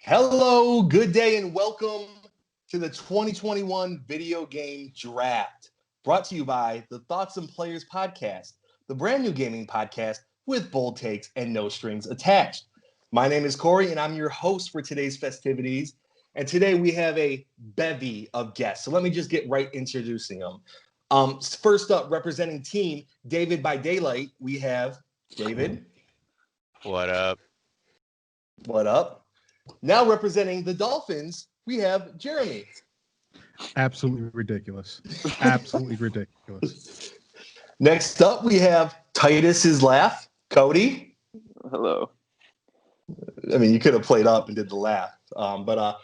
Hello, good day, and welcome to the 2021 Video Game Draft, brought to you by the Thoughts and Players Podcast, the brand new gaming podcast with bold takes and no strings attached. My name is Corey, and I'm your host for today's festivities. And today we have a bevy of guests. So let me just get right introducing them. First up, representing Team David by Daylight, we have David. What up? What up? Now representing the Dolphins, we have Jeremy. Absolutely ridiculous. Absolutely ridiculous. Next up, we have Titus's laugh, Cody. Hello. I mean, you could have played up and did the laugh. But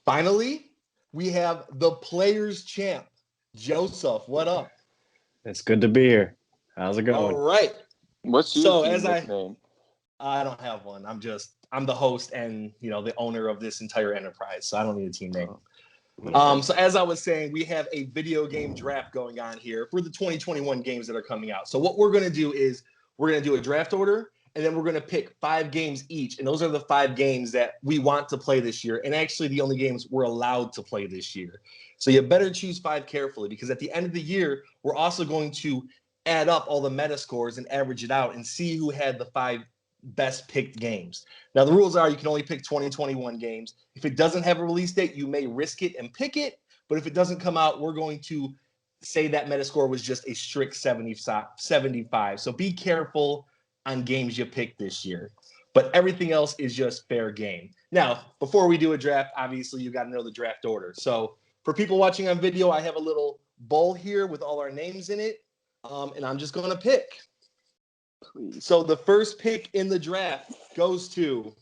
finally, we have the players champ, Joseph. What up? It's good to be here. How's it going? All right. What's your So team as nickname? I don't have one. I'm the host and the owner of this entire enterprise, so I don't need a team name. So as I was saying, we have a video game draft going on here for the 2021 games that are coming out. So what we're going to do is we're going to do a draft order, and then we're going to pick 5 games each, and those are the 5 games that we want to play this year, and actually the only games we're allowed to play this year. So you better choose 5 carefully, because at the end of the year, we're also going to add up all the meta scores and average it out and see who had the 5 best picked games. Now, the rules are you can only pick 2021 games. If it doesn't have a release date, you may risk it and pick it. But if it doesn't come out, we're going to say that Metascore was just a strict 75. So be careful on games you pick this year. But everything else is just fair game. Now, before we do a draft, obviously, you got to know the draft order. So for people watching on video, I have a little bowl here with all our names in it. And I'm just going to pick. Please. So the first pick in the draft goes to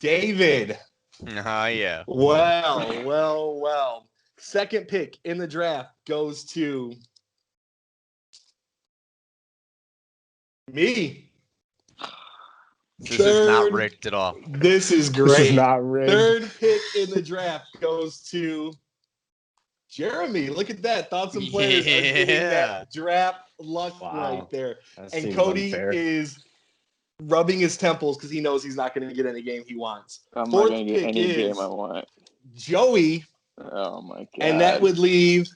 David. Yeah. Well. Second pick in the draft goes to me. This is not rigged at all. This is great. This is not rigged. Third pick in the draft goes to Jeremy. Look at that. Thoughts and players are getting that draft luck right there. That And seems Cody unfair. is rubbing his temples because he knows he's not going to get any game he wants. I'm Fourth not going to get pick any is game I want. Joey, Oh, my God. and that would leave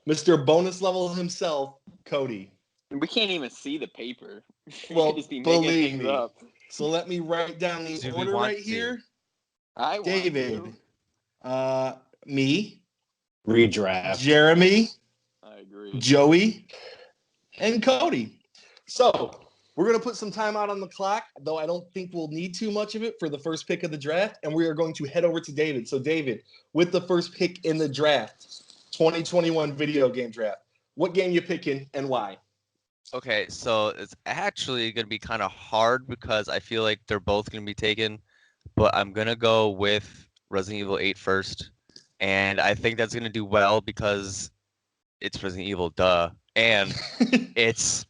Mr. Bonus Level himself, Cody. We can't even see the paper. We Well, could just be making believe things me. up. So let me write down the Do we order want right to? here. I want David, to. me, Redraft. Jeremy, I agree. Joey, and Cody. So we're going to put some time out on the clock, though I don't think we'll need too much of it for the first pick of the draft. And we are going to head over to David. So David, with the first pick in the draft, 2021 video game draft, what game you picking and why? Okay, so it's actually going to be kind of hard because I feel like they're both going to be taken, but I'm going to go with Resident Evil 8 first. And I think that's going to do well because it's Resident Evil, duh. And it's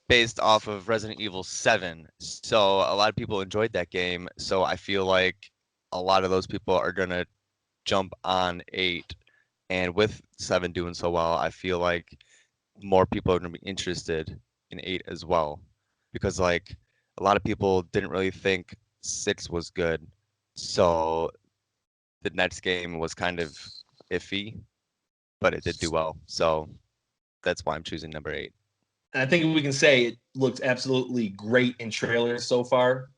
based off of Resident Evil 7. So a lot of people enjoyed that game. So I feel like a lot of those people are going to jump on 8. And with 7 doing so well, I feel like more people are going to be interested in 8 as well. Because like a lot of people didn't really think 6 was good. So the next game was kind of iffy, but it did do well. So that's why I'm choosing number 8. And I think we can say it looks absolutely great in trailers so far.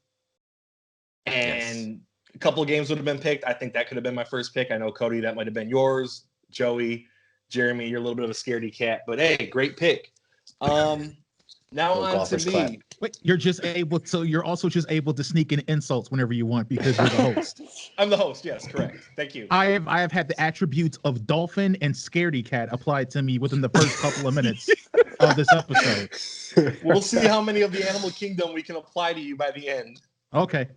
And a couple of games would have been picked. I think that could have been my first pick. I know, Cody, that might have been yours. Joey, Jeremy, you're a little bit of a scaredy cat. But, hey, great pick. Now Little on to golfer's me. clap. Wait, you're also just able to sneak in insults whenever you want because you're the host. I'm the host. Yes, correct. Thank you. I have had the attributes of dolphin and scaredy cat applied to me within the first couple of minutes of this episode. We'll see how many of the animal kingdom we can apply to you by the end. Okay.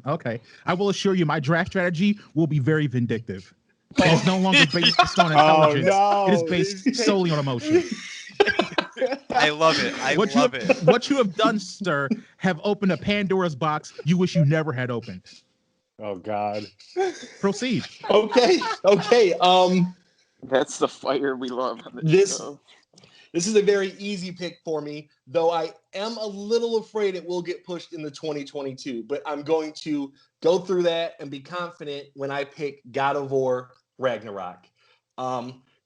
I will assure you my draft strategy will be very vindictive. It is no longer based on intelligence. no. It is based solely on emotion. I love it. I love it. What you have done, sir, have opened a Pandora's box you wish you never had opened. Oh, God. Proceed. Okay. That's the fire we love on the This- show. This is a very easy pick for me, though I am a little afraid it will get pushed into 2022. But I'm going to go through that and be confident when I pick God of War Ragnarok.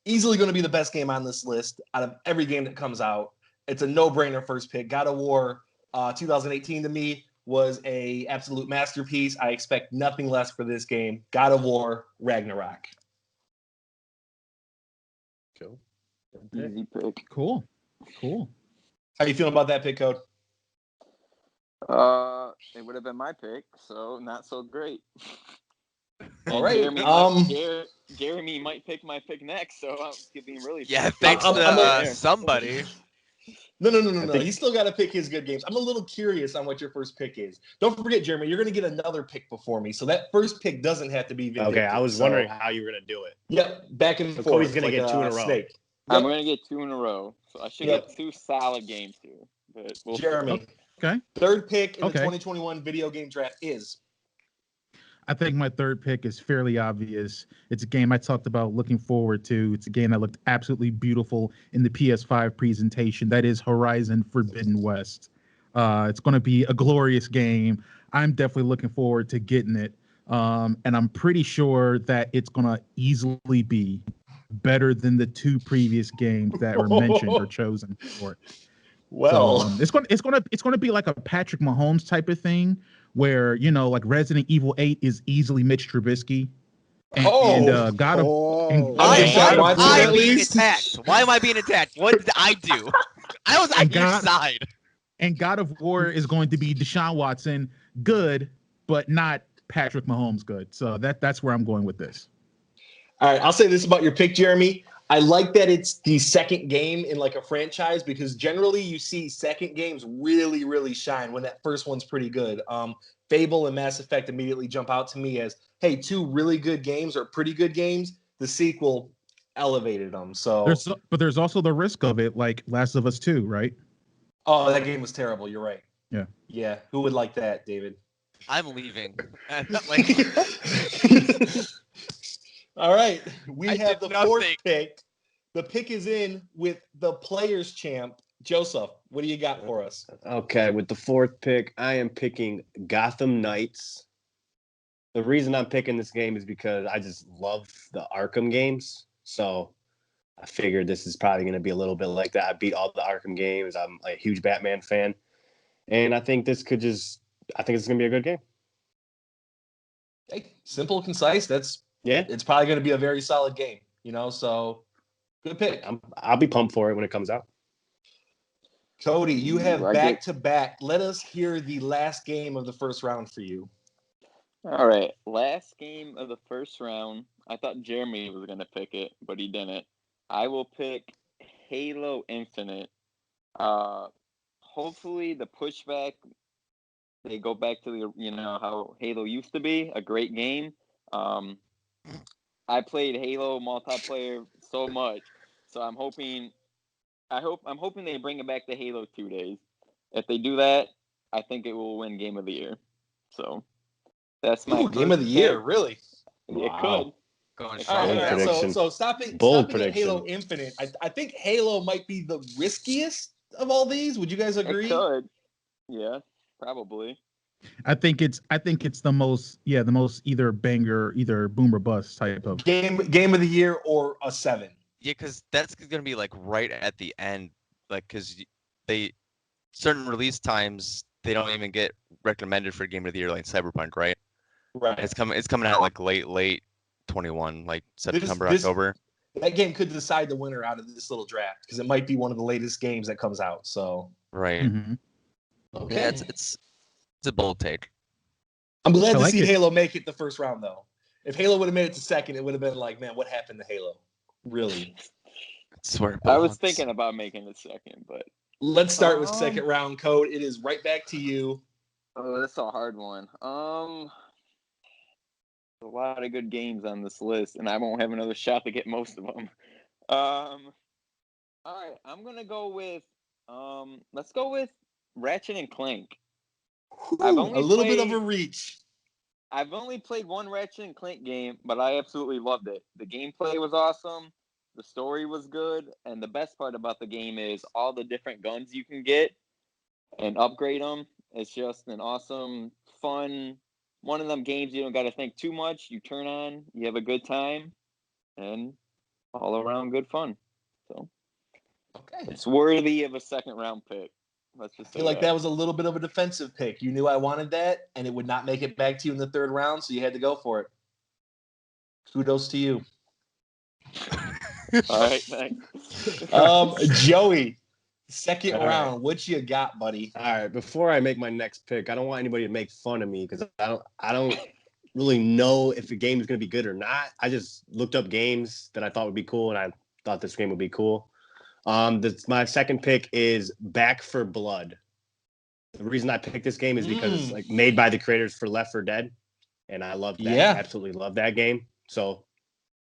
Easily going to be the best game on this list out of every game that comes out. It's a no-brainer first pick. God of War 2018 to me was a absolute masterpiece. I expect nothing less for this game. God of War Ragnarok. Cool. Easy pick. Cool. How you feeling about that pick, Code? It would have been my pick, so not so great. All right. Jeremy might pick my pick next, so I'm being really. Yeah, thanks to somebody. No. He's still got to pick his good games. I'm a little curious on what your first pick is. Don't forget, Jeremy, you're going to get another pick before me, so that first pick doesn't have to be vindictive. Okay, I was wondering how you were going to do it. Yep, back and forth. Cody's going to get 2 in a row. Snake. I'm going to get 2 in a row, so I should get 2 solid games here. But Jeremy, okay. Third pick in the 2021 video game draft is. I think my third pick is fairly obvious. It's a game I talked about looking forward to. It's a game that looked absolutely beautiful in the PS5 presentation. That is Horizon Forbidden West. It's going to be a glorious game. I'm definitely looking forward to getting it. And I'm pretty sure that it's going to easily be better than the 2 previous games that were mentioned or chosen for it. Well, so, it's going to be like a Patrick Mahomes type of thing, where like Resident Evil 8 is easily Mitch Trubisky, and God of Why am I being attacked? What did I do? I was on your side. And God of War is going to be Deshaun Watson, good, but not Patrick Mahomes good. So that's where I'm going with this. All right, I'll say this about your pick, Jeremy. I like that it's the second game in like a franchise, because generally you see second games really, really shine when that first one's pretty good. Fable and Mass Effect immediately jump out to me as, hey, 2 really good games or pretty good games. The sequel elevated them. So, but there's also the risk of it, like Last of Us 2, right? Oh, that game was terrible. You're right. Yeah. Who would like that, David? I'm leaving. All right, we have the 4th pick. The pick is in with the Players Champ. Joseph, what do you got for us? Okay, with the 4th pick, I am picking Gotham Knights. The reason I'm picking this game is because I just love the Arkham games. So I figured this is probably going to be a little bit like that. I beat all the Arkham games. I'm a huge Batman fan. And I think it's going to be a good game. Hey, simple, concise. Yeah. It's probably going to be a very solid game, so good pick. I'll be pumped for it when it comes out. Cody, you have back-to-back. Let us hear the last game of the first round for you. All right, last game of the first round. I thought Jeremy was going to pick it, but he didn't. I will pick Halo Infinite. Hopefully the pushback, they go back to how Halo used to be, a great game. I played Halo multiplayer so much, so I'm hoping they bring it back to Halo 2 days. If they do that, I think it will win Game of the Year. So that's my Game of the Year, really? It could. Going prediction. So stopping at Halo Infinite, I think Halo might be the riskiest of all these. Would you guys agree? It could. Yeah, probably. I think it's the most either banger, either boom or bust type of game of the year or a 7. Yeah, because that's gonna be like right at the end, like because certain release times they don't even get recommended for game of the year, like Cyberpunk, right? Right. It's coming out like late 21, like September, October. That game could decide the winner out of this little draft because it might be one of the latest games that comes out. So right. Mm-hmm. Okay. Yeah, it's a bold take. I'm glad to see Halo make it the first round, though. If Halo would have made it to second, it would have been like, man, what happened to Halo? Really? I was thinking about making it second, but let's start with second round, Code. It is right back to you. Oh, that's a hard one. A lot of good games on this list, and I won't have another shot to get most of them. All right, I'm gonna go with let's go with Ratchet and Clank. A little bit of a reach. I've only played one Ratchet and Clank game, but I absolutely loved it. The gameplay was awesome. The story was good, and the best part about the game is all the different guns you can get and upgrade them. It's just an awesome, fun one of them games you don't got to think too much. You turn on, you have a good time, and all around good fun. So Okay. it's worthy of a second round pick. Let's just I feel like that was a little bit of a defensive pick. You knew I wanted that, and it would not make it back to you in the third round, so you had to go for it. Kudos to you. All right, thanks. Joey, second All right. round. What you got, buddy? All right, before I make my next pick, I don't want anybody to make fun of me because I don't really know if a game is going to be good or not. I just looked up games that I thought would be cool, and I thought this game would be cool. My second pick is Back for Blood. The reason I picked this game is because it's like made by the creators for Left 4 Dead, and I love that. Yeah. Absolutely love that game. So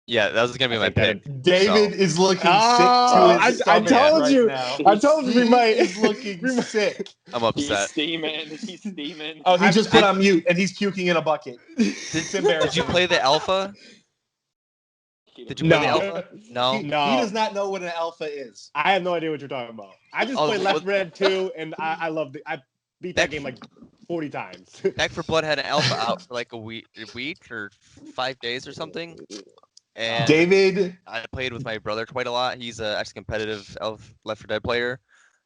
Yeah, that was gonna be my pick. David is looking sick to his I stomach told right you. now. I told you we He might. is looking sick. I'm He's upset. steaming. He's steaming. Oh, he just put on mute and he's puking in a bucket. It's embarrassing. Did you play the alpha? Did you play the No. alpha? No. He No. does not know what an alpha is. I have no idea what you're talking about. I just Oh, played Left what- 4 Dead 2, and I loved it. I beat that game like 40 times. Back for Blood had an alpha out for like a week or 5 days or something. And David, I played with my brother quite a lot. He's a actually competitive Left 4 Dead player.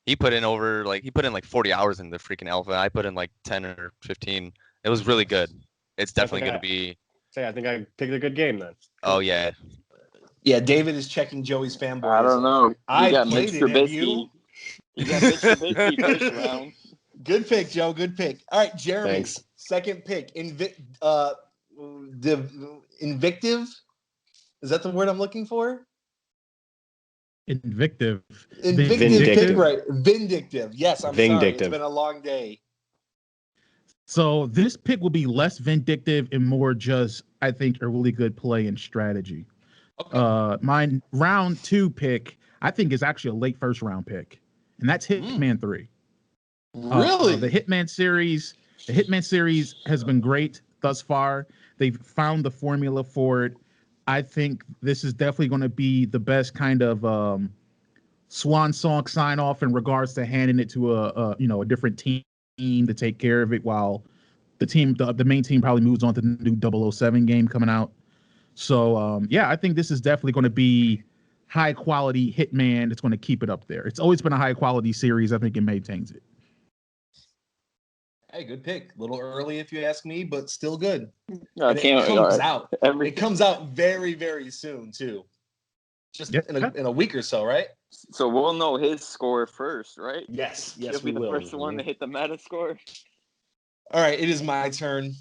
He put in like 40 hours in the freaking alpha. I put in like 10 or 15. It was really good. It's definitely going to be. Say, I think I picked a good game then. Oh yeah. yeah, David is checking Joey's fanboy. I don't know. I You got played Mitch it, have you? Trubisky. You got Mitch Trubisky first round. Good pick, Joe. Good pick. All right, Jeremy. Thanks. Second pick. Invictive. Is that the word I'm looking for? Invictive. Invictive pick, Vindictive. right? Vindictive. Yes, I'm sorry. It's Vindictive. been a long day. So this pick will be less vindictive and more just, I think, a really good play and strategy. Okay. My round 2 pick, I think, is actually a late first round pick, and that's Hitman 3. Really? The Hitman series has been great thus far. They've found the formula for it. I think this is definitely going to be the best kind of swan song sign off in regards to handing it to a different team to take care of it while the main team probably moves on to the new 007 game coming out. So I think this is definitely going to be high quality Hitman. It's going to keep it up there. It's always been a high quality series. I think it maintains it. Hey, good pick. A little early, if you ask me, but still good. I And can't. it comes out. Every, It comes out very, very soon too. Just Yeah. in a week or so, right? so we'll know his score first, right? Yes. He'll Yes, be we the will. first one to hit the meta score. All right, it is my turn.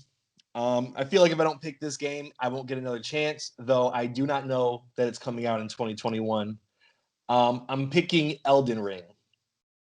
I feel like if I don't pick this game, I won't get another chance, though I do not know that it's coming out in 2021. I'm picking Elden Ring.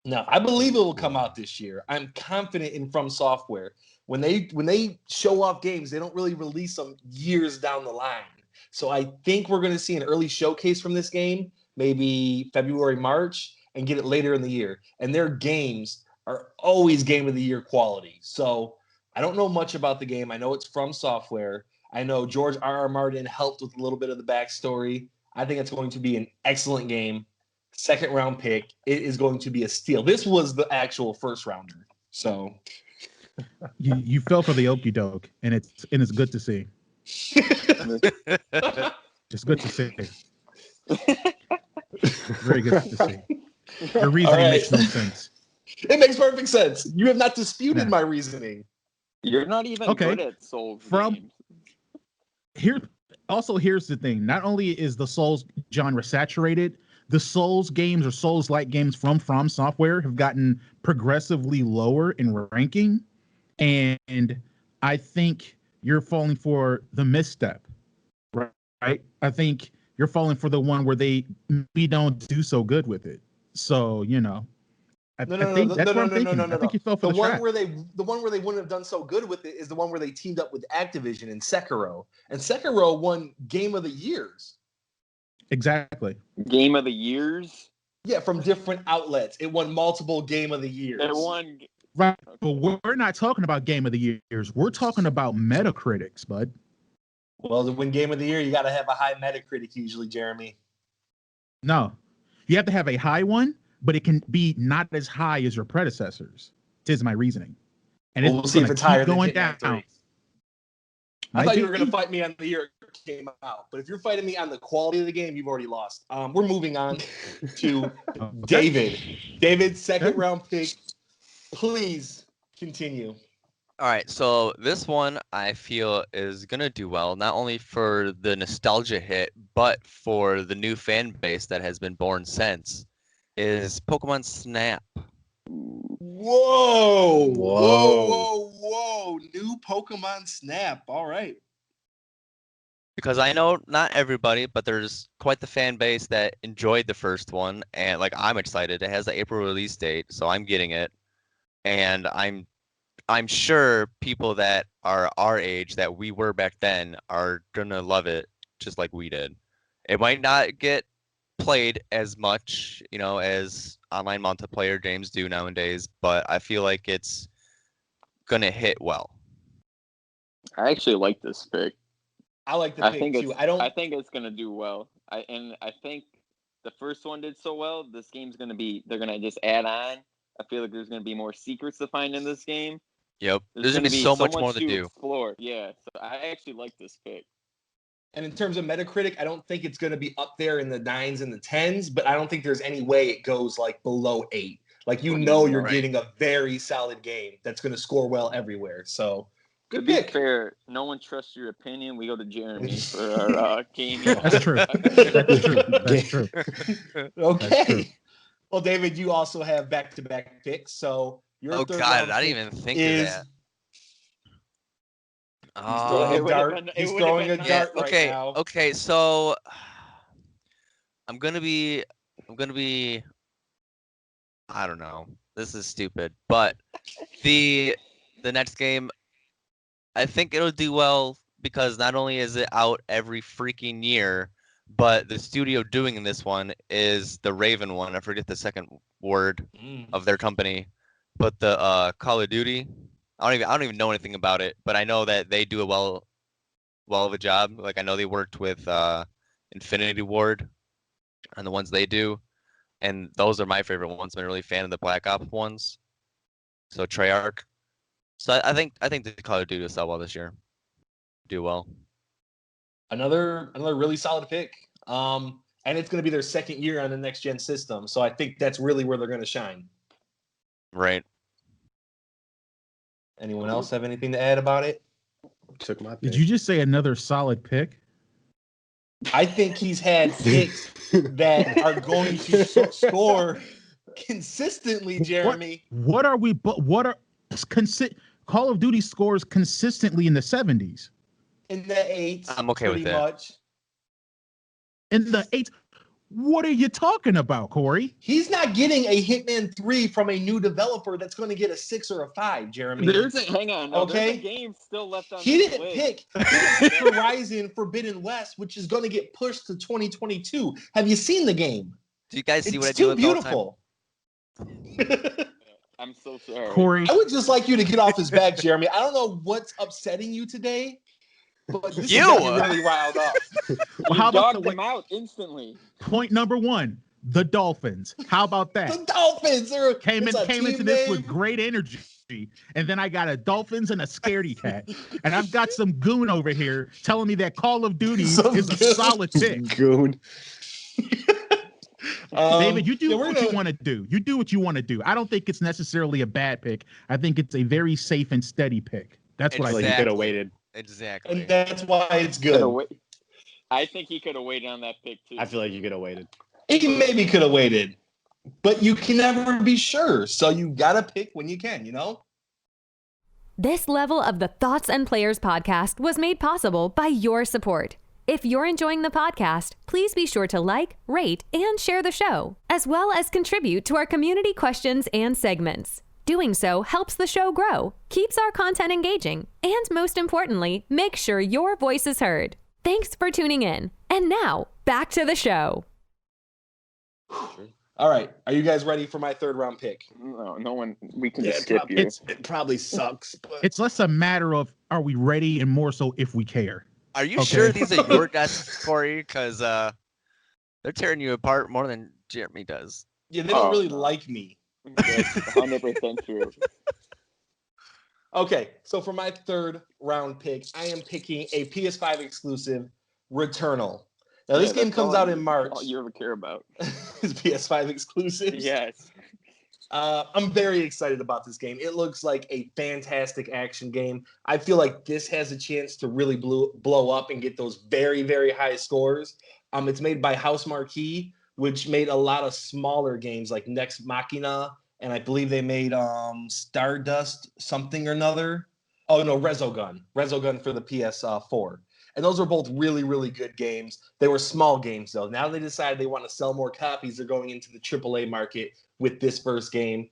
Now, I believe it will come out this year. I'm confident in From Software. When they show off games, they don't really release them years down the line. So I think we're going to see an early showcase from this game, maybe February, March, and get it later in the year. And their games are always game of the year quality. So I don't know much about the game. I know it's From Software. I know George R.R. Martin helped with a little bit of the backstory. I think it's going to be an excellent game. Second round pick. It is going to be a steal. This was the actual first rounder. So You fell for the okie doke, and it's good to see. It's good to see. Very good to see. Your reasoning All right. makes no sense. it makes perfect sense. You have not disputed Yeah. my reasoning. You're not even Okay. good at Souls From- games. Here's the thing. Not only is the Souls genre saturated, the Souls games or Souls-like games from Software have gotten progressively lower in ranking, and I think you're falling for the misstep, right? I think you're falling for the one where we don't do so good with it. So I think that's what I'm thinking. I think you fell for The the one trap. where they wouldn't have done so good with it is the one where they teamed up with Activision and Sekiro. And Sekiro won Game of the Years. Exactly. Game of the years. Yeah, from different outlets. It won multiple Game of the Years. They won. Right. But we're not talking about Game of the Years. We're talking about Metacritics, bud. Well, to win Game of the Year, you got to have a high Metacritic usually, Jeremy. No, you have to have a high one, but it can be not as high as your predecessors. Tis my reasoning, and Well, we'll it's see going if to it's keep higher than going Hitman down. 3. I thought you were going to Maybe. fight me on the year it came out, but if you're fighting me on the quality of the game, you've already lost. We're moving on to Okay. David. David, second Okay. round pick. Please continue. All right, so this one I feel is gonna do well, not only for the nostalgia hit, but for the new fan base that has been born since, is Pokemon Snap. Whoa, whoa, Whoa. whoa, whoa. New Pokemon Snap. All right. Because I know not everybody, but there's quite the fan base that enjoyed the first one, and like I'm excited. It has the April release date, so I'm getting it, and I'm sure people that are our age that we were back then are gonna love it just like we did. It might not get played as much, as online multiplayer games do nowadays, but I feel like it's gonna hit well. I actually like this pick. I like the I pick think too. it's I think it's gonna do well. I think the first one did so well. This game's gonna be they're gonna just add on. I feel like there's gonna be more secrets to find in this game. Yep, there's gonna be so much more to do. explore. Yeah, so I actually like this pick. And in terms of Metacritic, I don't think it's going to be up there in the 9s and the 10s, but I don't think there's any way it goes like below 8. Like, you're Right. getting a very solid game that's going to score well everywhere. So, good To pick. be fair, no one trusts your opinion. We go to Jeremy for our gaming. That's true. That's true. That's true. Okay. That's true. Well, David, you also have back-to-back picks. So, your Oh third God, round I pick didn't even think is of that. He's throwing it a would've dart. been- it He's would've throwing a been dart right okay, now. okay, so I'm gonna be I don't know. This is stupid, but the next game, I think it'll do well because not only is it out every freaking year, but the studio doing this one is the Raven one. I forget the second word of their company, but the Call of Duty. I don't even know anything about it, but I know that they do a well of a job. Like I know they worked with Infinity Ward on the ones they do, and those are my favorite ones. I'm a really fan of the Black Ops ones. So Treyarch. So I think the Call of Duty will sell well this year. Do well. Another really solid pick. And it's going to be their second year on the next gen system. So I think that's really where they're going to shine. Right. Anyone else have anything to add about it? Took my pick. Did you just say another solid pick? I think he's had picks that are going to score consistently, Jeremy. What are we? But what are Call of Duty scores consistently in the 70s? In the 8s. I'm okay with pretty that. much. In the 8s? What are you talking about, Corey? He's not getting a Hitman 3 from a new developer that's going to get a 6 or a 5, Jeremy. Hang on, no, Okay. there's a game still left on He this didn't list. pick Horizon Forbidden West, which is going to get pushed to 2022. Have you seen the game? Do you guys see what I It's do too with beautiful. I'm so sorry. Corey, I would just like you to get off his back, Jeremy. I don't know what's upsetting you today, but this You! is getting me really riled up. well, how about dogged the them out instantly. point number one? The Dolphins. How about that? The Dolphins are Came it's a into team this name. with great energy, and then I got a Dolphins and a scaredy cat, and I've got some goon over here telling me that Call of Duty Some is a goon. solid pick. Goon. David, you do yeah, we're what you gonna- want to do. You do what you want to do. I don't think it's necessarily a bad pick. I think it's a very safe and steady pick. That's what I I feel like think. you could have waited. Exactly. And that's why it's Coulda good. wait- I think he could have waited on that pick too. I feel like you could have waited. He maybe could have waited, but you can never be sure. So you gotta pick when you can, you know? This level of the Thoughts and Players podcast was made possible by your support. If you're enjoying the podcast, please be sure to like, rate, and share the show, as well as contribute to our community questions and segments. Doing so helps the show grow, keeps our content engaging, and most importantly, makes sure your voice is heard. Thanks for tuning in. And now, back to the show. All right. Are you guys ready for my third round pick? No one. We can Yeah, just skip you. it probably sucks, but It's less a matter of are we ready and more so if we care. Are you Okay. sure these are your guesses, Corey? Because They're tearing you apart more than Jeremy does. Yeah, they don't Oh, really no. like me. That's 100% true. Okay, so for my third round pick, I am picking a PS5 exclusive, Returnal. Now, this game comes out in March. All you ever care about. It's PS5 exclusives. Yes. I'm very excited about this game. It looks like a fantastic action game. I feel like this has a chance to really blow up and get those very, very high scores. It's made by House Marquee, which made a lot of smaller games like Next Machina, and I believe they made Stardust something or another. Oh no, Resogun for the PS4. And those were both really, really good games. They were small games though. Now they decided they want to sell more copies. They're going into the AAA market with this first game.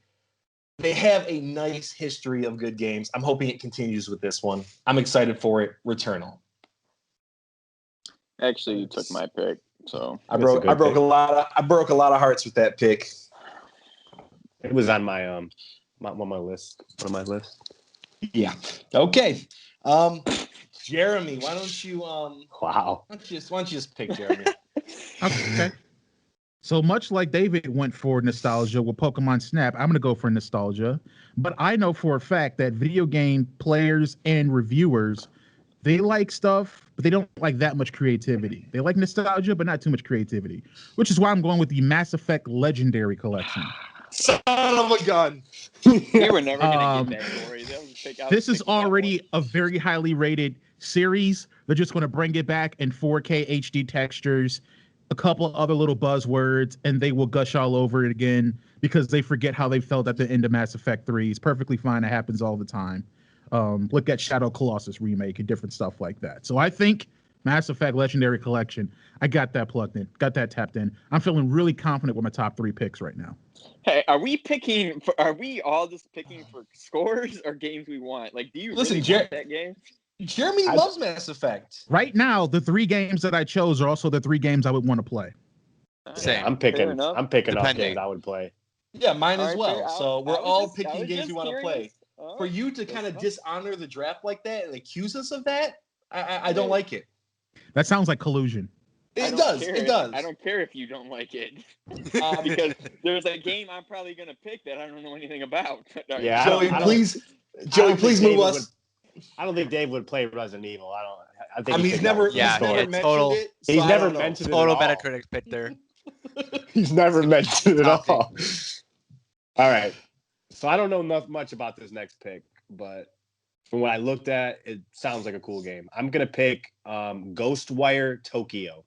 They have a nice history of good games. I'm hoping it continues with this one. I'm excited for it. Returnal. Actually, you took my pick, so I broke a lot of hearts with that pick. It was on my my list. On my list. Yeah. Okay. Jeremy, why don't you Wow. why don't you just pick Jeremy? Okay. So much like David went for nostalgia with Pokemon Snap, I'm going to go for nostalgia. But I know for a fact that video game players and reviewers, they like stuff, but they don't like that much creativity. They like nostalgia, but not too much creativity, which is why I'm going with the Mass Effect Legendary Collection. Son of a gun. you were never gonna get that, Corey. That was the pick I was This is picking that already one. a very highly rated series. They're just going to bring it back in 4K HD textures, a couple of other little buzzwords, and they will gush all over it again because they forget how they felt at the end of Mass Effect 3. It's perfectly fine. It happens all the time. Look at Shadow Colossus remake and different stuff like that. So I think Mass Effect Legendary Collection, I got that plugged in, got that tapped in. I'm feeling really confident with my top 3 picks right now. Hey, are we all just picking for scores or games we want? Like, do you Listen, really want that game? Jeremy loves Mass Effect. Right now, the 3 games that I chose are also the 3 games I would want to play. Same. I'm Fair picking enough. off Depending. games I would play. Yeah, mine as All right, well. fair. So we're I was all just- I picking was games just we want to curious. play. All For right, you to that's kind of fine. dishonor the draft like that and accuse us of that, I don't like it. That sounds like collusion. I It don't does. care It does. I don't care if you don't like it Um, because there's a game I'm probably gonna pick that I don't know anything about. Yeah, Joey, I don't- please, I Joey, don't please think move David us. I don't think Dave would play Resident Evil. I think I mean, he'd he's pick never, that he's Yeah, never yeah, mentioned total- it. So He's I never don't know. mentioned it Total at all. Metacritic pick there. He's never mentioned it at Topic. all. All right. So I don't know much about this next pick, but from what I looked at, it sounds like a cool game. I'm gonna pick Ghostwire Tokyo.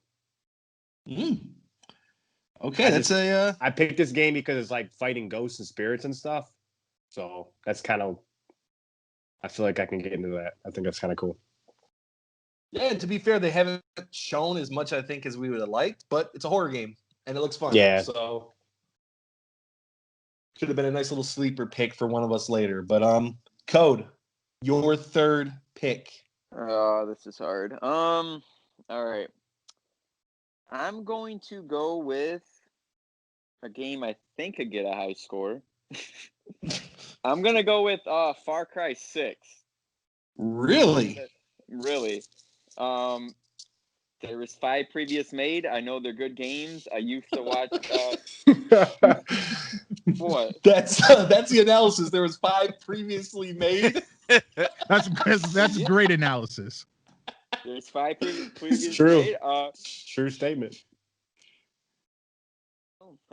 Okay, that's a. I picked this game because it's like fighting ghosts and spirits and stuff. So that's kind of. I feel like I can get into that. I think that's kind of cool. Yeah, and to be fair, they haven't shown as much, I think, as we would have liked, but it's a horror game and it looks fun. Yeah. So should have been a nice little sleeper pick for one of us later. But Code, your third pick. Oh, this is hard. All right. I'm going to go with a game I think could get a high score. I'm gonna go with Far Cry 6. Really? Really. There was 5 previous made. I know they're good games. I used to watch what? That's the analysis. There was 5 previously made. That's great analysis. There's 5 previous true. made. True statement.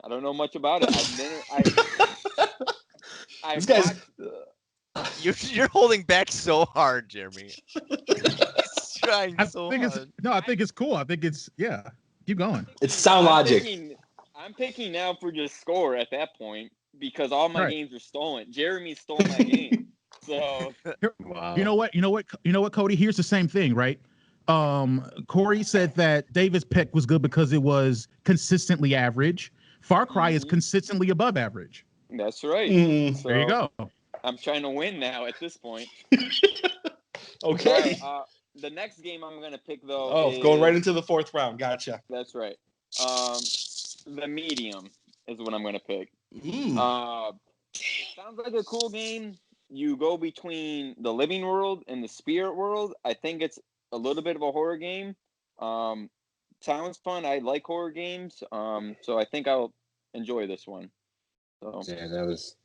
I don't know much about it. This guy's You're holding back so hard, Jeremy. He's trying so hard. I think it's cool. I think it's keep going. it's sound logic. I'm picking now for just score at that point because all my Right. games are stolen. Jeremy stole my game. So Wow. You know what, Cody? Here's the same thing, right? Corey said that David's pick was good because it was consistently average. Far Cry is Mhm. consistently above average. that's right. Mm, So There you go. I'm trying to win now at this point. okay. All right, the next game I'm gonna pick though. Oh, is, going right into the 4th round. Gotcha. That's right. The Medium is what I'm gonna pick. Mm. Sounds like a cool game. You go between the living world and the spirit world. I think it's a little bit of a horror game. sounds fun. I like horror games. So I think I'll enjoy this one. So Yeah, that was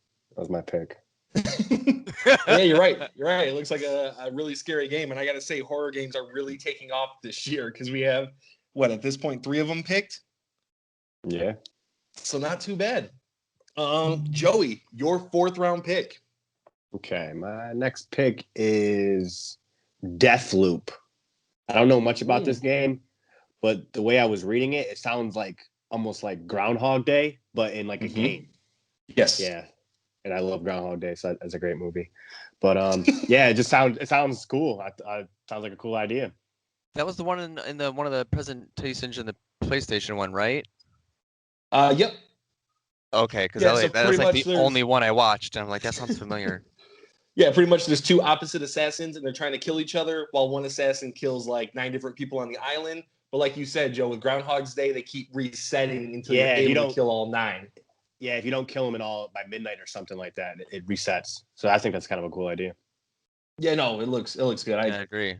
my pick. Yeah, you're right. You're right. It looks like a really scary game. And I got to say, horror games are really taking off this year because we have, at this point, 3 of them picked. Yeah. So not too bad. Joey, your 4th round pick. Okay, my next pick is Deathloop. I don't know much about this game, but the way I was reading it, it sounds like almost like Groundhog Day, but in like a game. Yes. Yeah. And I love Groundhog Day, so that's a great movie. But yeah, it sounds cool. Sounds like a cool idea. That was the one in the one of the presentations in the PlayStation one, right? Yep. Okay, because Yeah, so that was pretty like much the there's- only one I watched, and I'm like, that sounds familiar. Yeah, pretty much there's 2 opposite assassins and they're trying to kill each other while one assassin kills like 9 different people on the island. But like you said, Joe, with Groundhog's Day, they keep resetting until Yeah, you're you able to kill all 9. Yeah, if you don't kill them at all by midnight or something like that, it resets. So I think that's kind of a cool idea. Yeah, no, it looks good. I agree.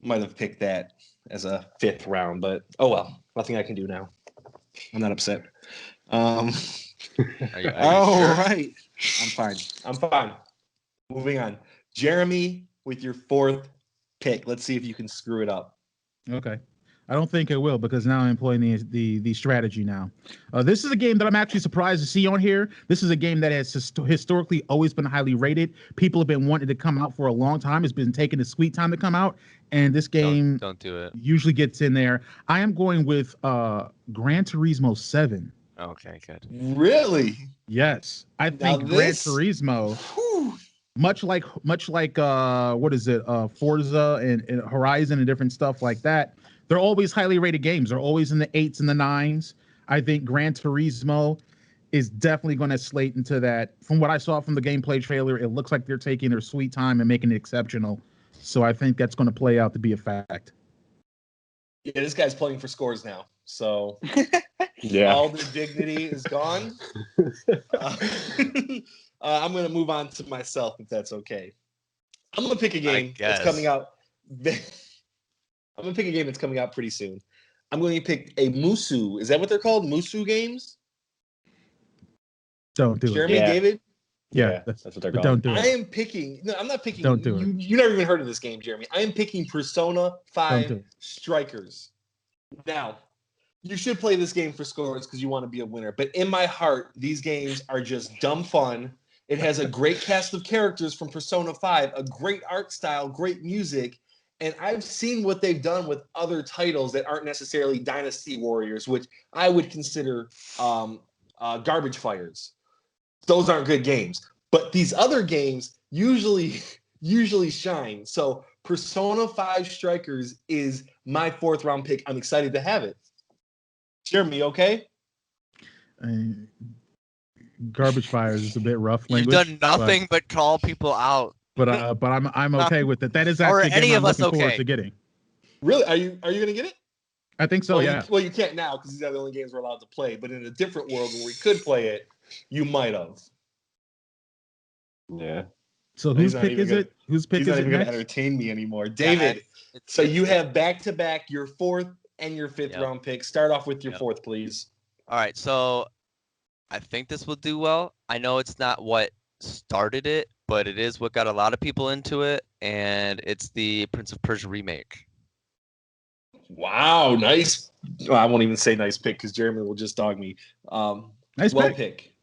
Might have picked that as a 5th round, but oh well, nothing I can do now. I'm not upset. Are you All sure? right. I'm fine. Moving on. Jeremy with your 4th pick. Let's see if you can screw it up. Okay. I don't think it will because now I'm employing the strategy now. This is a game that I'm actually surprised to see on here. This is a game that has historically always been highly rated. People have been wanting to come out for a long time. It's been taking a sweet time to come out. And this game Don't do it. usually gets in there. I am going with Gran Turismo 7. Okay, good. Really? Yes. I think Gran this- Turismo, Whew. much like what is it? Forza and Horizon and different stuff like that. They're always highly rated games. They're always in the 8s and the 9s. I think Gran Turismo is definitely going to slate into that. From what I saw from the gameplay trailer, it looks like they're taking their sweet time and making it exceptional. So I think that's going to play out to be a fact. Yeah, this guy's playing for scores now. So Yeah. all the dignity is gone. I'm going to move on to myself if that's okay. I'm going to pick a game that's guess. coming out. I'm going to pick a game that's coming out pretty soon. I'm going to pick a Musu. Is that what they're called? Musu games? Don't do Jeremy, it. Yeah. David? Yeah, that's what they're but called. don't do I it. am picking. No, I'm not picking. Don't do it. You never even heard of this game, Jeremy. I am picking Persona Don't 5 do it. Strikers. Now, you should play this game for scores because you want to be a winner. But in my heart, these games are just dumb fun. It has a great cast of characters from Persona 5, a great art style, great music. And I've seen what they've done with other titles that aren't necessarily Dynasty Warriors, which I would consider garbage fires. Those aren't good games. But these other games usually shine. So Persona 5 Strikers is my 4th round pick. I'm excited to have it. Jeremy, okay? Garbage fires is a bit rough You've language. done nothing but call people out. But I'm okay with it. That is actually a any game of I'm us looking forward okay? to getting. Really? Are you gonna get it? I think so. well, Yeah. you can't now because these are the only games we're allowed to play. But in a different world where we could play it, you might have. Yeah. So He's whose not pick even is gonna- it? Whose pick He's is not it even gonna next? entertain me anymore. David, so you have back-to-back your 4th and your 5th Yep. round pick. Start off with your Yep. 4th, please. All right, so I think this will do well. I know it's not what started it, but it is what got a lot of people into it, and it's the Prince of Persia remake. Wow, nice. Well, I won't even say nice pick because Jeremy will just dog me. Nice well pick.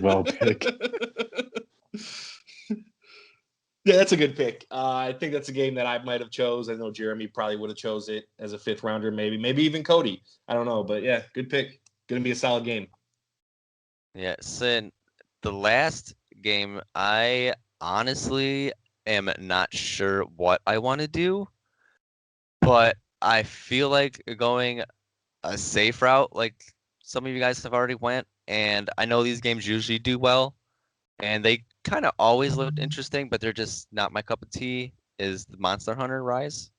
Well pick. Yeah, that's a good pick. I think that's a game that I might have chose. I know Jeremy probably would have chose it as a 5th rounder, maybe even Cody. I don't know, but yeah, good pick. Gonna be a solid game. Yeah, so the last game, I honestly am not sure what I want to do, but I feel like going a safe route, like some of you guys have already went, and I know these games usually do well, and they kind of always looked interesting, but they're just not my cup of tea, is the Monster Hunter Rise.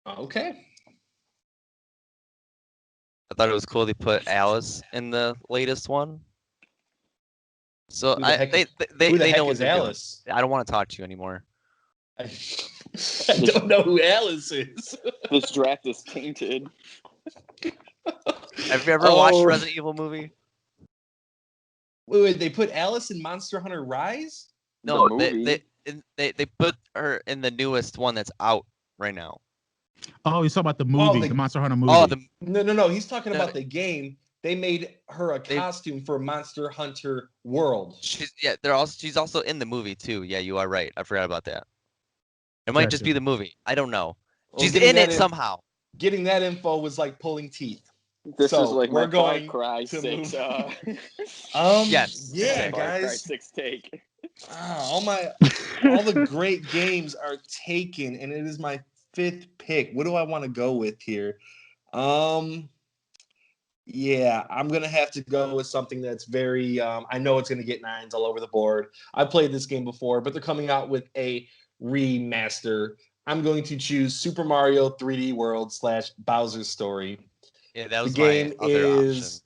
Okay. I thought it was cool they put Alice in the latest one. So Who the heck they Who the know heck what is they're doing. Alice? I don't want to talk to you anymore. I don't know who Alice is. This draft is tainted. Have you ever watched Oh. a Resident Evil movie? Wait, they put Alice in Monster Hunter Rise? No, The movie. they put her in the newest one that's out right now. Oh, you talking about the movie, the Monster Hunter movie. Oh, No. He's talking No, about the game. They made her a costume for Monster Hunter World. she's also in the movie too. Yeah, you are right. I forgot about that. It might just Gotcha. be the movie. I don't know. Well, She's getting in that it somehow. Getting that info was like pulling teeth. This So, is like we're my going Far Cry to 6. Yes. Yeah, Far Cry guys. 6 take. All the great games are taken, and it is my 5th pick. What do I want to go with here? Yeah, I'm gonna have to go with something that's very. I know it's gonna get 9s all over the board. I played this game before, but they're coming out with a remaster. I'm going to choose Super Mario 3D World / Bowser's Story. Yeah, that was The game my other is option.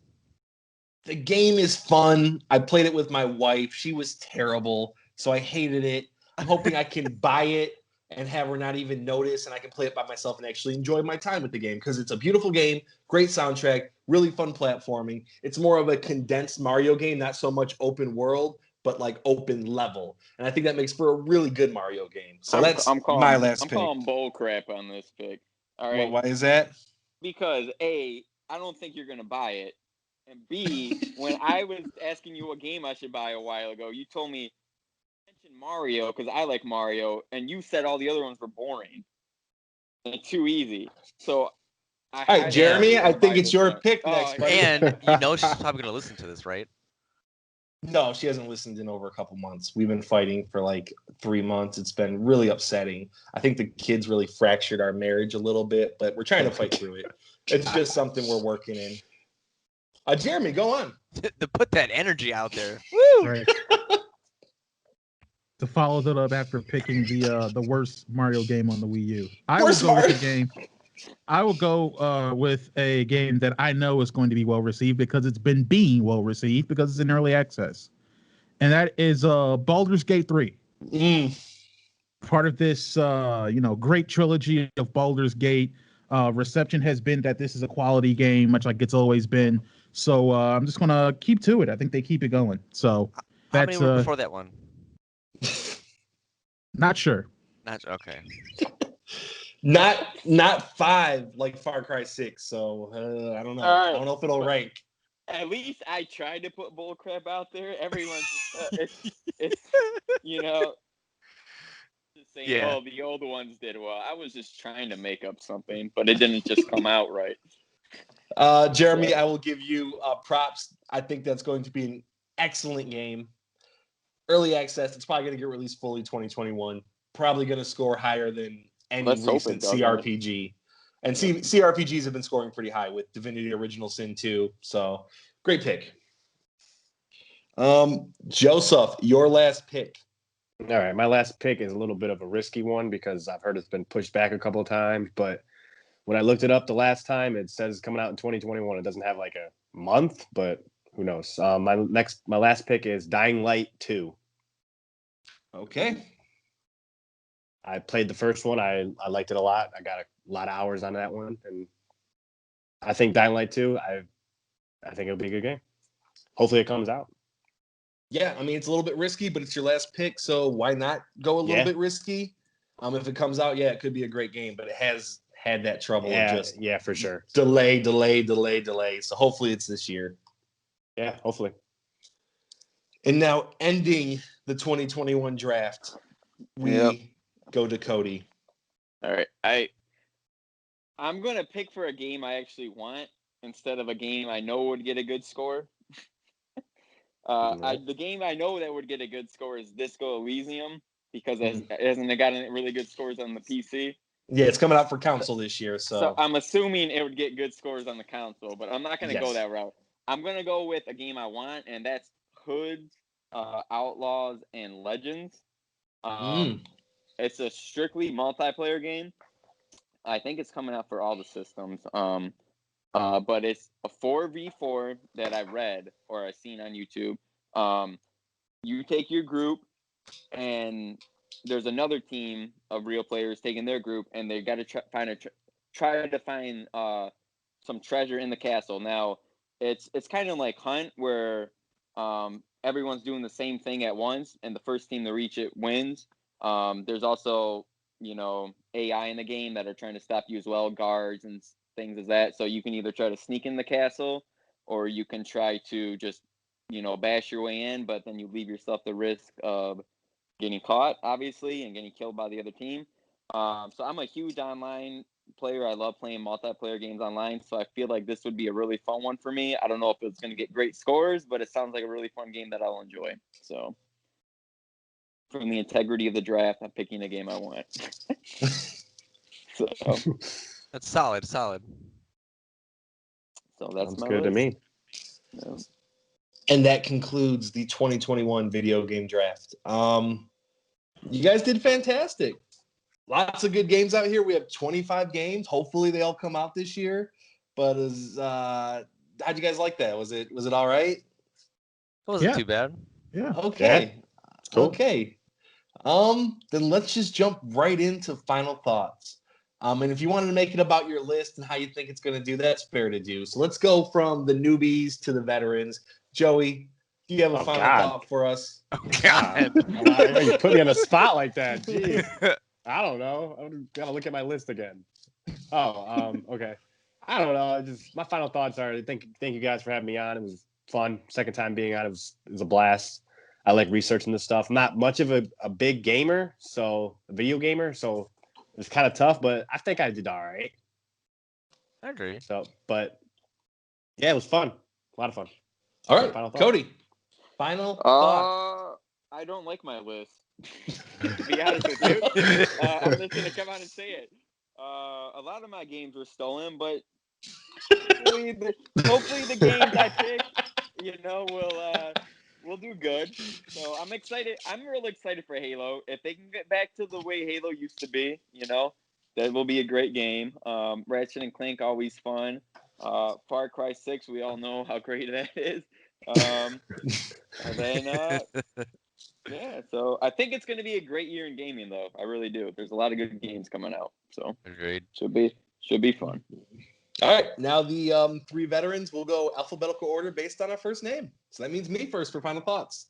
the game is fun. I played it with my wife. She was terrible, so I hated it. I'm hoping I can buy it and have her not even notice, and I can play it by myself and actually enjoy my time with the game because it's a beautiful game, great soundtrack, really fun platforming. It's more of a condensed Mario game, not so much open world, but like open level. And I think that makes for a really good Mario game. So I'm calling, my last I'm pick. calling bull crap on this pick. All right. Why is that? Because A, I don't think you're gonna buy it. And B, when I was asking you what game I should buy a while ago, you told me mention Mario because I like Mario, and you said all the other ones were boring and too easy. So, All right, Jeremy, I think it's your pick next, buddy. And you know she's probably gonna listen to this, right? No, she hasn't listened in over a couple months. We've been fighting for like 3 months. It's been really upsetting. I think the kids really fractured our marriage a little bit, but we're trying to fight through it. It's just something we're working in. Jeremy, go on. To put that energy out there. Right. To follow that up after picking the worst Mario game on the Wii U, I will go with a game. I will go with a game that I know is going to be well received because it's been being well received because it's in early access, and that is Baldur's Gate 3. Part of this great trilogy of Baldur's Gate. Reception has been that this is a quality game, much like it's always been. So I'm just gonna keep to it. I think they keep it going. So How that's many were before that one? not sure. Not okay. Not 5 like Far Cry 6. So I don't know. All right. I don't know if it'll rank. At least I tried to put bull crap out there. Everyone's it's just saying, Yeah. oh, the old ones did well. I was just trying to make up something, but it didn't just come out right. Jeremy, I will give you props. I think that's going to be an excellent game. Early access. It's probably going to get released fully 2021. Probably going to score higher than any Let's hope recent it doesn't. CRPG. And CRPGs have been scoring pretty high with Divinity Original Sin 2. So great pick. Joseph, your last pick. All right, my last pick is a little bit of a risky one because I've heard it's been pushed back a couple of times. But when I looked it up the last time, it says it's coming out in 2021. It doesn't have like a month, but who knows? My last pick is Dying Light 2. Okay. I played the first one. I liked it a lot. I got a lot of hours on that one, and I think Dying Light 2. I think it'll be a good game. Hopefully, it comes out. Yeah, I mean it's a little bit risky, but it's your last pick, so why not go a little bit risky? If it comes out, it could be a great game, but it has had that trouble of just for sure. delay. So hopefully it's this year. Yeah, hopefully. And now ending the 2021 draft, we go to Cody. All right. I'm going to pick for a game I actually want instead of a game I know would get a good score. The game I know that would get a good score is Disco Elysium because it hasn't gotten really good scores on the PC. Yeah, it's coming out for console this year. So I'm assuming it would get good scores on the console, but I'm not going to go that route. I'm going to go with a game I want, and that's Hoods, Outlaws, and Legends. It's a strictly multiplayer game. I think it's coming out for all the systems. But it's a 4v4 that I read or I seen on YouTube. You take your group and there's another team of real players taking their group, and they got to try to find some treasure in the castle. Now, it's kind of like Hunt, where everyone's doing the same thing at once, and the first team to reach it wins. There's also, AI in the game that are trying to stop you as well, guards and things as that. So you can either try to sneak in the castle, or you can try to just, bash your way in, but then you leave yourself the risk of getting caught, obviously, and getting killed by the other team. So I'm a huge online player. I love playing multiplayer games online, so I feel like this would be a really fun one for me. I don't know if it's going to get great scores, but it sounds like a really fun game that I'll enjoy. So from the integrity of the draft, I'm picking a game I want. So That's solid. So that's Sounds my good to list. me. Yeah. And that concludes the 2021 video game draft. You guys did fantastic. Lots of good games out here. We have 25 games. Hopefully they all come out this year. But how'd you guys like that? Was it all right? It wasn't Yeah. too bad. Yeah. Okay. Cool. Okay. Then let's just jump right into final thoughts. And if you wanted to make it about your list and how you think it's going to do, that's fair to do. So let's go from the newbies to the veterans. Joey, do you have a Oh, final God. thought for us? God. You put me on a spot like that. Jeez. I don't know. I'm gotta look at my list again. Okay. I don't know. My final thoughts are thank you guys for having me on. It was fun. Second time being on, it was a blast. I like researching this stuff. I'm not much of a big gamer, a video gamer, so it's kind of tough, but I think I did all right. I agree. So, but yeah, it was fun. A lot of fun. All right, Final thought. Cody. Final thought. I don't like my list. To be honest with you, I'm just gonna come out and say it. A lot of my games were stolen, but hopefully the games I pick, will do good. So I'm excited. I'm real excited for Halo. If they can get back to the way Halo used to be, that will be a great game. Ratchet and Clank, always fun. Far Cry 6, we all know how great that is. And then, so I think it's going to be a great year in gaming, though. I really do. There's a lot of good games coming out, so Agreed. should be fun. All right, now the three veterans will go alphabetical order based on our first name. So that means me first for final thoughts.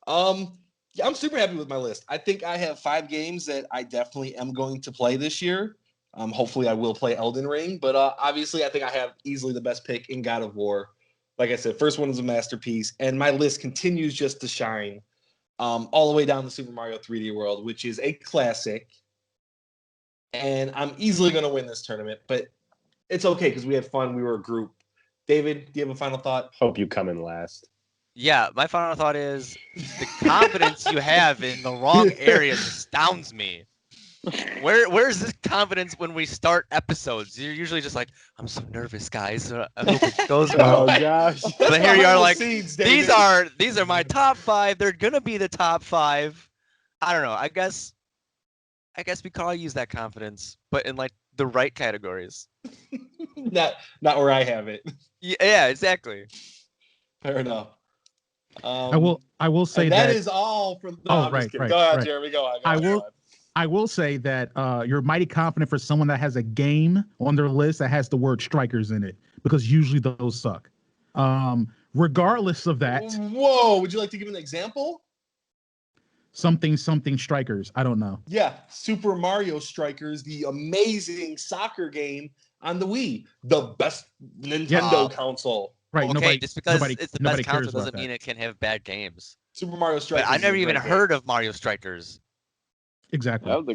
Yeah, I'm super happy with my list. I think I have 5 games that I definitely am going to play this year. Hopefully I will play Elden Ring, but obviously I think I have easily the best pick in God of War. Like I said, first one is a masterpiece, and my list continues just to shine all the way down to Super Mario 3D World, which is a classic. And I'm easily going to win this tournament, but it's okay because we had fun. We were a group. David, do you have a final thought? Hope you come in last. Yeah, my final thought is the confidence you have in the wrong areas astounds me. Where's this confidence when we start episodes? You're usually just like, I'm so nervous, guys. I hope it goes well. Oh gosh. But here you are, like, Seeds, these David. are my top 5. They're gonna be the top 5. I don't know. I guess we can all use that confidence, but in like the right categories. not where I have it. Yeah, exactly. Fair enough. I will say and that that is all from. No, Oh, I'm just right, kidding. right, Go ahead, right. Jeremy. Go on. I will say that you're mighty confident for someone that has a game on their list that has the word strikers in it, because usually those suck. Regardless of that, Whoa! Would you like to give an example? something strikers. I don't know. Yeah, Super Mario Strikers, the amazing soccer game on the Wii, the best Nintendo console. Right. Okay, nobody, just because nobody, it's the nobody best cares console doesn't about mean that. it can have bad games. Super Mario But Strikers. I is never a even great heard of Mario Strikers. Exactly. That was a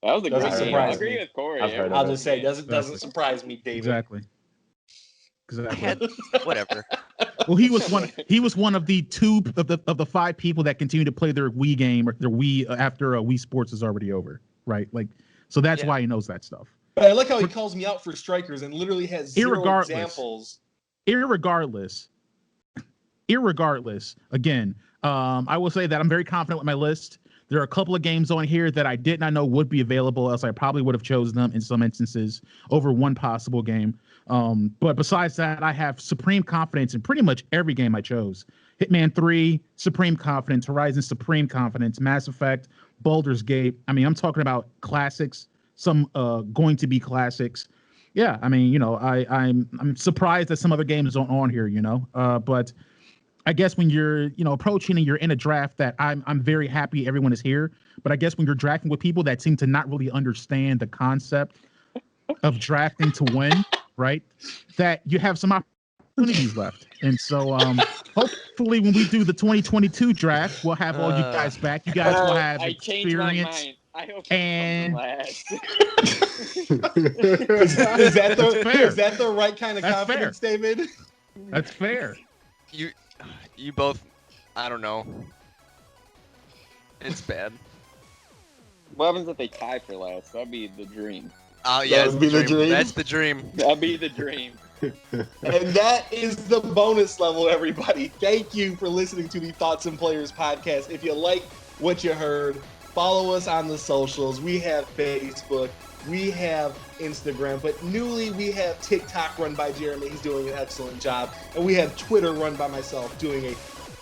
Doesn't great game. surprise I agree me. with Corey. I've heard game. of I'll it. just say, doesn't Exactly. surprise me, David. Exactly. I had whatever. Well, he was one of the 2 of the 5 people that continue to play their Wii game or their Wii after Wii Sports is already over, right? Like, so that's Yeah. why he knows that stuff. But I like how he calls me out for strikers and literally has 0 Irregardless. examples. Irregardless, again, I will say that I'm very confident with my list. There are a couple of games on here that I did not know would be available, else I probably would have chosen them in some instances over one possible game. But besides that, I have supreme confidence in pretty much every game I chose. Hitman 3, supreme confidence. Horizon, supreme confidence. Mass Effect, Baldur's Gate. I mean, I'm talking about classics, some going to be classics. Yeah, I mean, I'm surprised that some other games aren't on here, but I guess when you're, approaching and you're in a draft that I'm very happy everyone is here, but I guess when you're drafting with people that seem to not really understand the concept of drafting to win, right? That you have some opportunities left. And so hopefully when we do the 2022 draft, we'll have all you guys back. You guys will have experience. I hope and last. Is that the right kind of confidence, David? That's fair. You both, I don't know. It's bad. What happens if they tie for last? That'd be the dream. Oh yeah, That would be the dream? That's the dream. That'd be the dream. And that is the bonus level, everybody. Thank you for listening to the Thoughts and Players podcast. If you like what you heard, follow us on the socials. We have Facebook, we have Instagram, but newly we have TikTok run by Jeremy. He's doing an excellent job. And we have Twitter run by myself, doing a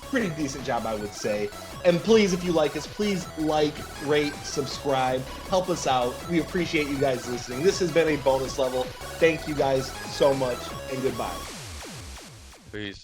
pretty decent job, I would say. And please, if you like us, please like, rate, subscribe, help us out. We appreciate you guys listening. This has been a bonus level. Thank you guys so much, and goodbye. Peace.